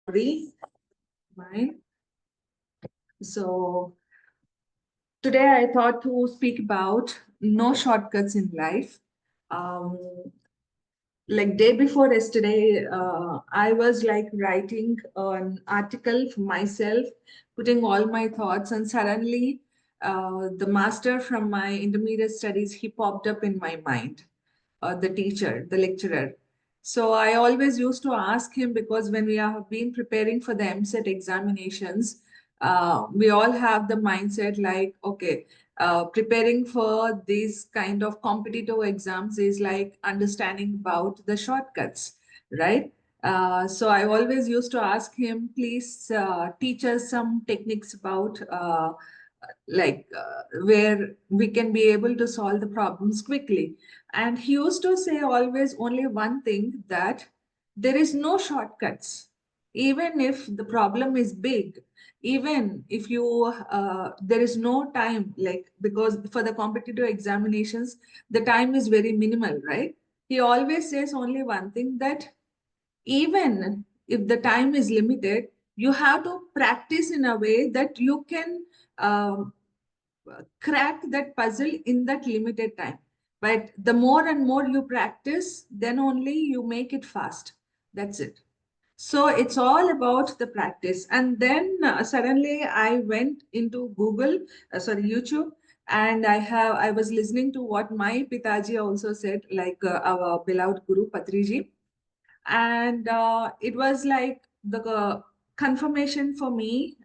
Sorry, mine. So today I thought to speak about no shortcuts in life. Um, like day before yesterday, I was like writing an article for myself, putting all my thoughts, and suddenly the master from my intermediate studies, he popped up in my mind, the teacher, the lecturer. So I always used to ask him because when we have been preparing for the MSET examinations, we all have the mindset like, okay, preparing for these kind of competitive exams is like understanding about the shortcuts, right? So I always used to ask him, please teach us some techniques about where we can be able to solve the problems quickly. And he used to say always only one thing, that there is no shortcuts. Even if the problem is big, even if there is no time, like because for the competitive examinations, the time is very minimal, right? He always says only one thing, that even if the time is limited, you have to practice in a way that you can um, crack that puzzle in that limited time. But the more and more you practice, then only you make it fast. That's it. So it's all about the practice. And then suddenly I went into YouTube, and I was listening to what my Pitaji also said, like our beloved Guru Patriji, and it was like the confirmation for me,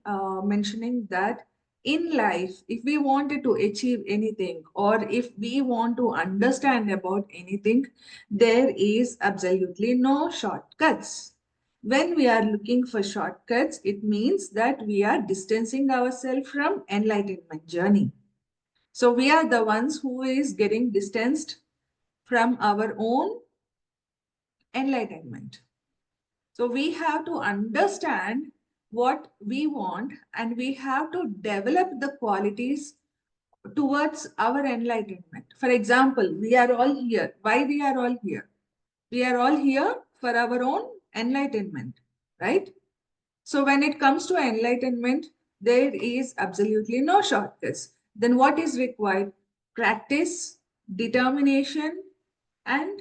mentioning that in life, if we wanted to achieve anything, or if we want to understand about anything, there is absolutely no shortcuts. When we are looking for shortcuts, it means that we are distancing ourselves from enlightenment journey. So we are the ones who is getting distanced from our own enlightenment. So we have to understand what we want, and we have to develop the qualities towards our enlightenment. For example, we are all here. Why we are all here? We are all here for our own enlightenment, right? So when it comes to enlightenment, there is absolutely no shortcuts. Then what is required? Practice, determination, and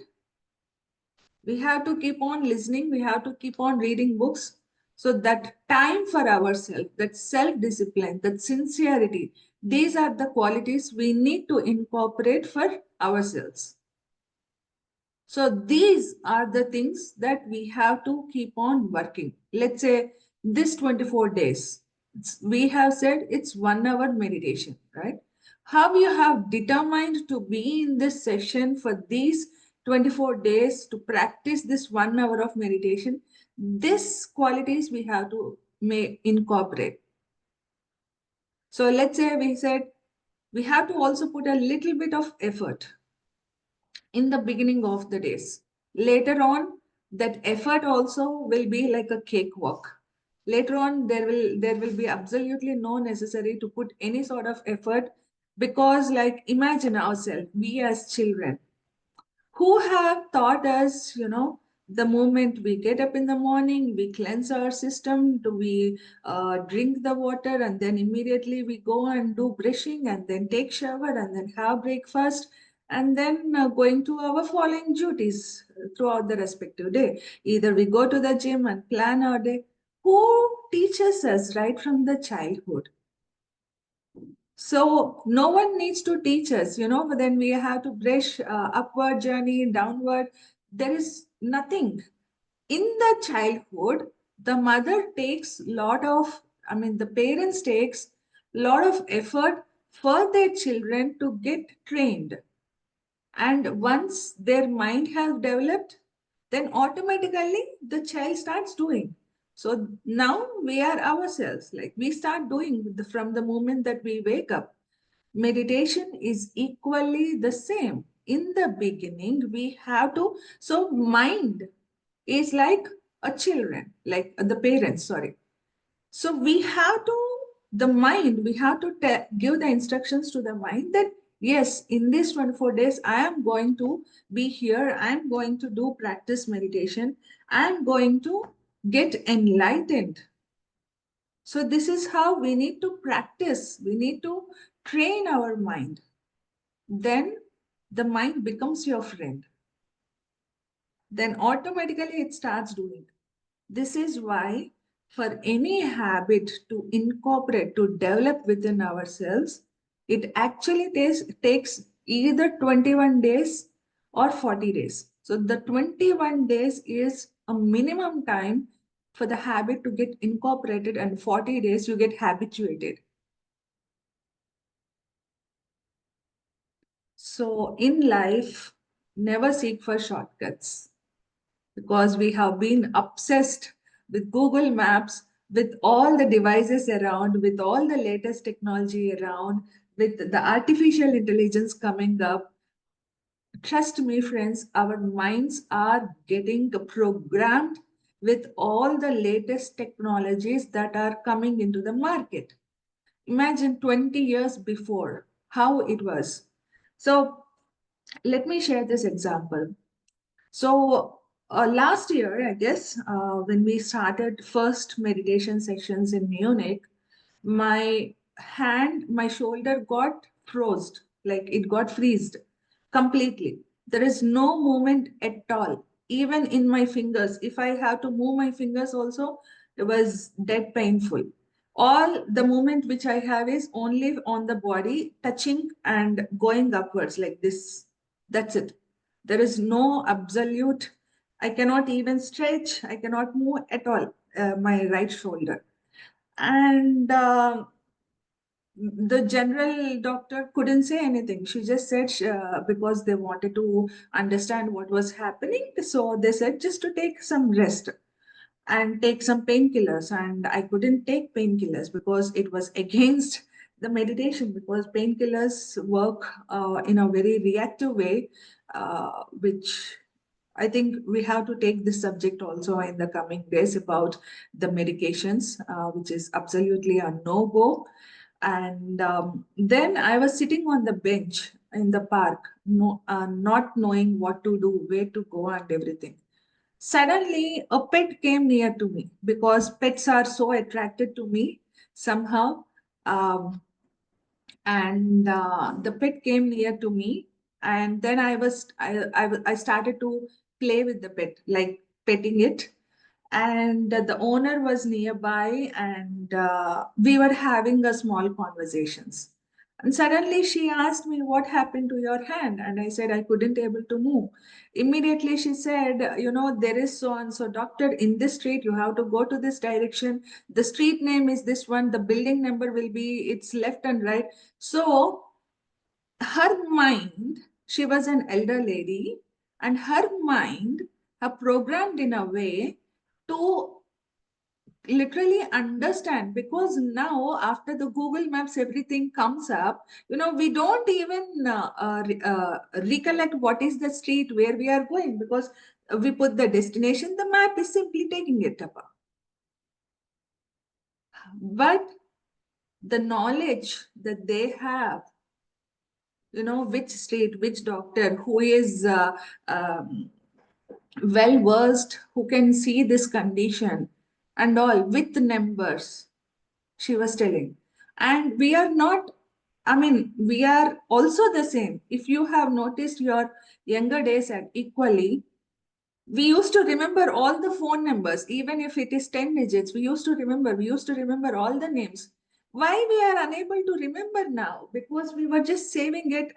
we have to keep on listening, we have to keep on reading books. So that time for ourselves, that self discipline, that sincerity, these are the qualities we need to incorporate for ourselves. So these are the things that we have to keep on working. Let's say this 24 days, we have said it's 1 hour meditation, right? How you have determined to be in this session for these 24 days to practice this 1 hour of meditation, these qualities we have to may incorporate. So let's say we said we have to also put a little bit of effort in the beginning of the days. Later on, that effort also will be like a cakewalk. Later on, there will be absolutely no necessary to put any sort of effort, because like imagine ourselves, we as children, who have taught us, the moment we get up in the morning, we cleanse our system, do we drink the water, and then immediately we go and do brushing, and then take shower, and then have breakfast, and then going to our following duties throughout the respective day. Either we go to the gym and plan our day. Who teaches us right from the childhood? So no one needs to teach us, but then we have to brush upward journey, downward. There is nothing. In the childhood, the mother takes the parents takes lot of effort for their children to get trained. And once their mind has developed, then automatically the child starts doing. So now we are ourselves, like we start doing from the moment that we wake up. Meditation is equally the same. In the beginning, we have to, so mind is like a children, like the parents, sorry. So we have to, the mind, we have to give the instructions to the mind that yes, in these 24 days, I am going to be here. I am going to do practice meditation. I am going to get enlightened. So this is how we need to practice. We need to train our mind. Then the mind becomes your friend. Then automatically it starts doing. This is why for any habit to incorporate, to develop within ourselves, it actually takes either 21 days or 40 days. So the 21 days is a minimum time for the habit to get incorporated, and 40 days you get habituated. So in life, never seek for shortcuts, because we have been obsessed with Google Maps, with all the devices around, with all the latest technology around, with the artificial intelligence coming up. Trust me, friends, our minds are getting programmed with all the latest technologies that are coming into the market. Imagine 20 years before how it was. So, let me share this example. So last year, I guess, when we started first meditation sessions in Munich, my hand, my shoulder got froze, like it got freezed completely. There is no movement at all. Even in my fingers, if I have to move my fingers also, it was dead painful. All the movement which I have is only on the body, touching and going upwards like this. That's it. There is no absolute, I cannot even stretch, I cannot move at all, my right shoulder. And the general doctor couldn't say anything. She just said, because they wanted to understand what was happening. So they said just to take some rest and take some painkillers. And I couldn't take painkillers because it was against the meditation, because painkillers work in a very reactive way, which I think we have to take this subject also in the coming days about the medications, which is absolutely a no go. And then I was sitting on the bench in the park, not knowing what to do, where to go, and everything. Suddenly, a pet came near to me because pets are so attracted to me somehow. Um, and the pet came near to me, and then I started to play with the pet, like petting it. And the owner was nearby, and we were having a small conversations. And suddenly she asked me, what happened to your hand? And I said I couldn't able to move. Immediately she said, there is so and so doctor in this street, you have to go to this direction, the street name is this one, the building number will be its left and right. So her mind, she was an elder lady, and her mind have programmed in a way to literally understand, because now after the Google Maps everything comes up, we don't even recollect what is the street where we are going, because we put the destination, the map is simply taking it up. But the knowledge that they have, which street, which doctor, who is well versed, who can see this condition and all with numbers, she was telling. And we are not, I mean, we are also the same. If you have noticed your younger days at equally, we used to remember all the phone numbers, even if it is 10 digits. We used to remember all the names. Why we are unable to remember now? Because we were just saving it.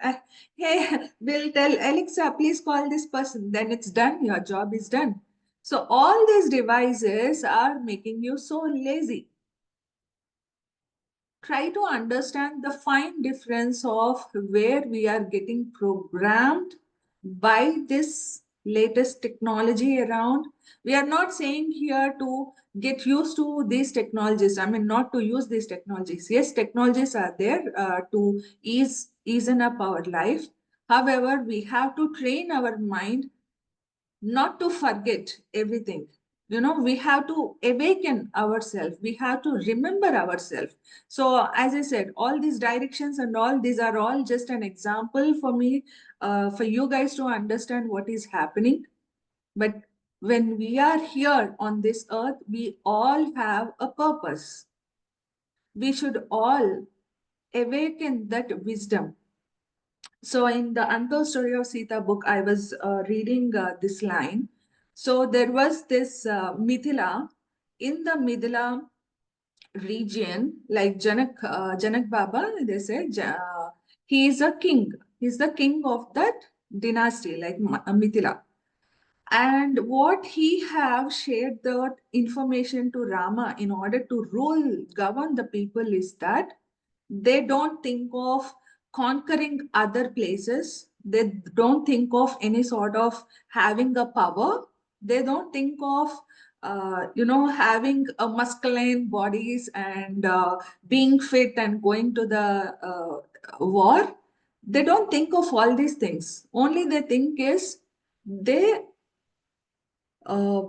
Hey, we'll tell Alexa, please call this person. Then it's done. Your job is done. So all these devices are making you so lazy. Try to understand the fine difference of where we are getting programmed by this latest technology around. We are not saying here to get used to these technologies. I mean, not to use these technologies. Yes, technologies are there to easen up our life. However, we have to train our mind not to forget everything. We have to awaken ourselves, we have to remember ourselves. So as I said, all these directions and all these are all just an example for me, for you guys to understand what is happening. But When we are here on this earth, we all have a purpose. We should all awaken that wisdom. So, in the Untold Story of Sita book, I was reading this line. So, there was this Mithila. In the Mithila region, like Janak Baba, they say, he is a king. He's the king of that dynasty, like Mithila. And what he have shared that information to Rama in order to rule, govern the people is that they don't think of conquering other places. They don't think of any sort of having a power. They don't think of having a masculine bodies and being fit and going to the war. They don't think of all these things. Only they think is they uh,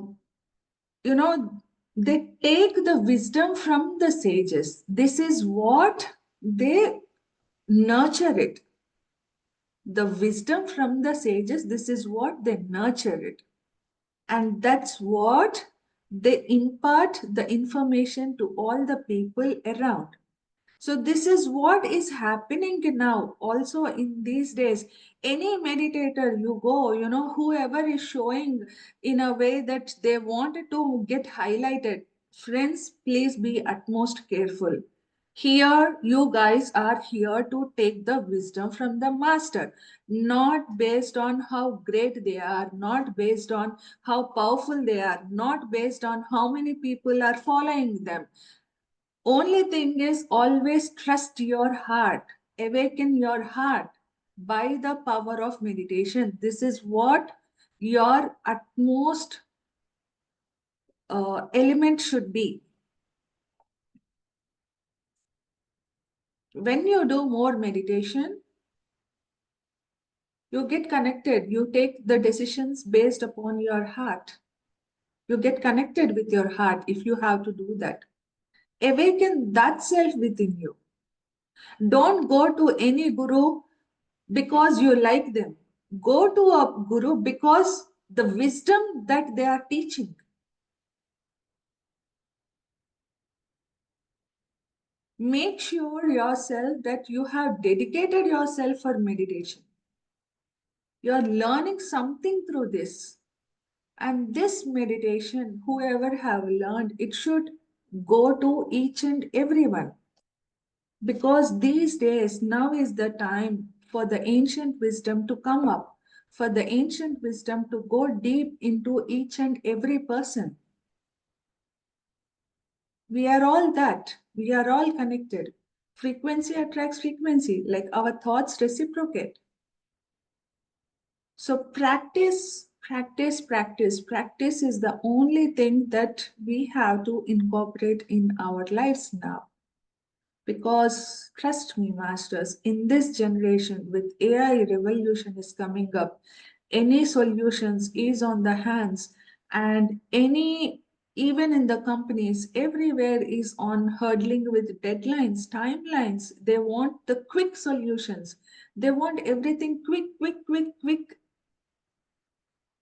you know they take the wisdom from the sages. This is what they nurture it. The wisdom from the sages, this is what they nurture it. And that's what they impart the information to all the people around. So this is what is happening now also in these days. Any meditator you go, whoever is showing in a way that they wanted to get highlighted, friends, please be utmost careful. Here, you guys are here to take the wisdom from the master, not based on how great they are, not based on how powerful they are, not based on how many people are following them. Only thing is always trust your heart, awaken your heart by the power of meditation. This is what your utmost element should be. When you do more meditation, you get connected. You take the decisions based upon your heart. You get connected with your heart if you have to do that. Awaken that self within you. Don't go to any guru because you like them. Go to a guru because the wisdom that they are teaching. Make sure yourself that you have dedicated yourself for meditation. You are learning something through this. And this meditation, whoever have learned, it should go to each and everyone. Because these days, now is the time for the ancient wisdom to come up, for the ancient wisdom to go deep into each and every person. We are all that. We are all connected. Frequency attracts frequency, like our thoughts reciprocate. So practice, practice, practice. Practice is the only thing that we have to incorporate in our lives now. Because trust me, masters, in this generation with AI revolution is coming up, any solutions is on the hands, and any even in the companies everywhere is on hurdling with deadlines, timelines. They want the quick solutions. They want everything quick, quick, quick, quick.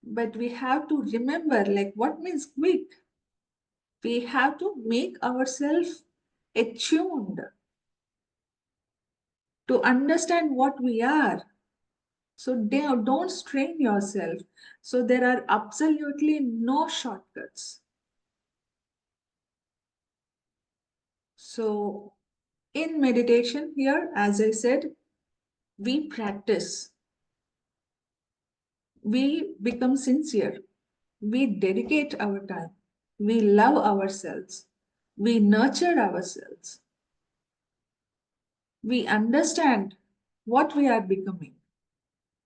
But we have to remember, like, what means quick? We have to make ourselves attuned to understand what we are. So don't strain yourself. So there are absolutely no shortcuts. So in meditation here, as I said, we practice, we become sincere, we dedicate our time, we love ourselves, we nurture ourselves, we understand what we are becoming.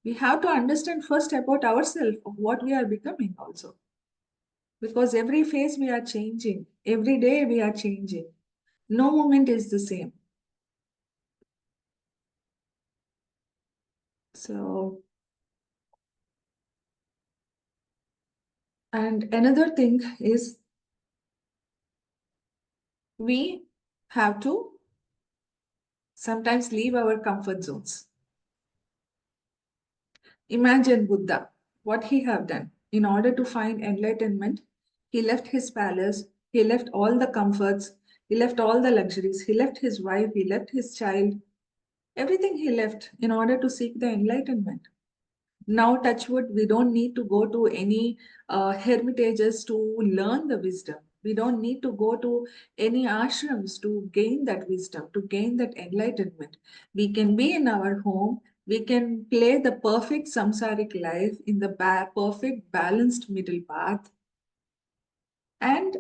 We have to understand first about ourselves of what we are becoming also. Because every phase we are changing, every day we are changing. No moment is the same. So, and another thing is we have to sometimes leave our comfort zones. Imagine Buddha, what he have done. in order to find enlightenment, he left his palace, he left all the comforts, he left all the luxuries, he left his wife, he left his child, everything he left in order to seek the enlightenment. Now, touch wood, we don't need to go to any hermitages to learn the wisdom. We don't need to go to any ashrams to gain that wisdom, to gain that enlightenment. We can be in our home. We can play the perfect samsaric life in the perfect balanced middle path. And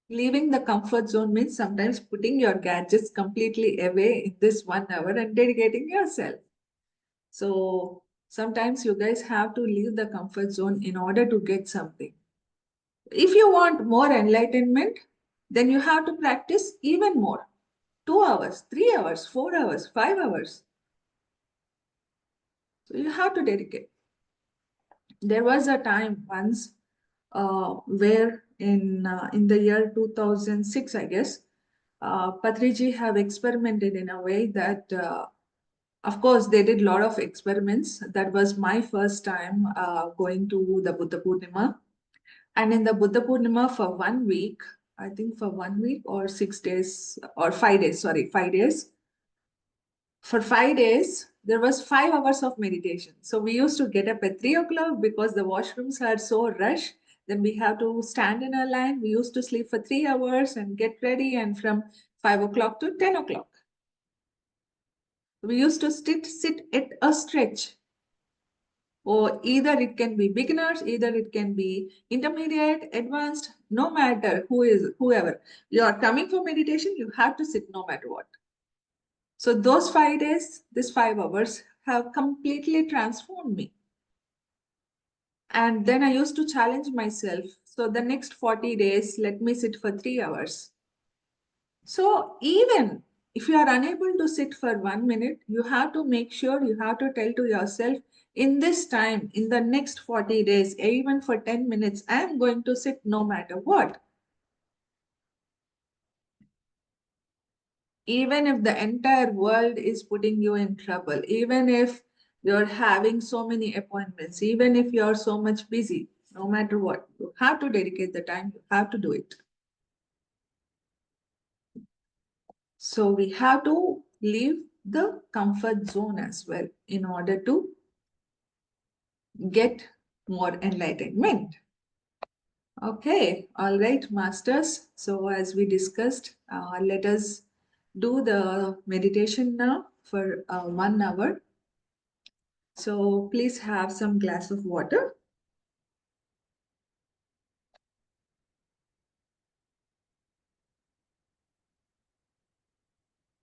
leaving the comfort zone means sometimes putting your gadgets completely away in this 1 hour and dedicating yourself. So sometimes you guys have to leave the comfort zone in order to get something. If you want more enlightenment, then you have to practice even more. 2 hours, 3 hours, 4 hours, 5 hours. So you have to dedicate. There was a time once where in the year 2006, I guess, Patriji have experimented in a way that of course, they did a lot of experiments. That was my first time going to the Buddha Purnima. And in the Buddha Purnima for 1 week, I think for 1 week or 6 days or 5 days, sorry, 5 days. For 5 days, there was 5 hours of meditation. So we used to get up at 3 o'clock because the washrooms are so rush. Then we have to stand in a line. We used to sleep for 3 hours and get ready. And from 5 o'clock to 10 o'clock. We used to sit at a stretch, or either it can be beginners, either it can be intermediate, advanced, no matter whoever you are coming for meditation, you have to sit no matter what. So those 5 days, this 5 hours have completely transformed me. And then I used to challenge myself, so the next 40 days let me sit for 3 hours. So even if you are unable to sit for 1 minute, you have to make sure, you have to tell to yourself, in this time, in the next 40 days, even for 10 minutes, I am going to sit no matter what. Even if the entire world is putting you in trouble, even if you're having so many appointments, even if you're so much busy, no matter what, you have to dedicate the time, you have to do it. So we have to leave the comfort zone as well in order to get more enlightenment. Okay, all right, masters. So as we discussed, let us do the meditation now for 1 hour. So please have some glass of water.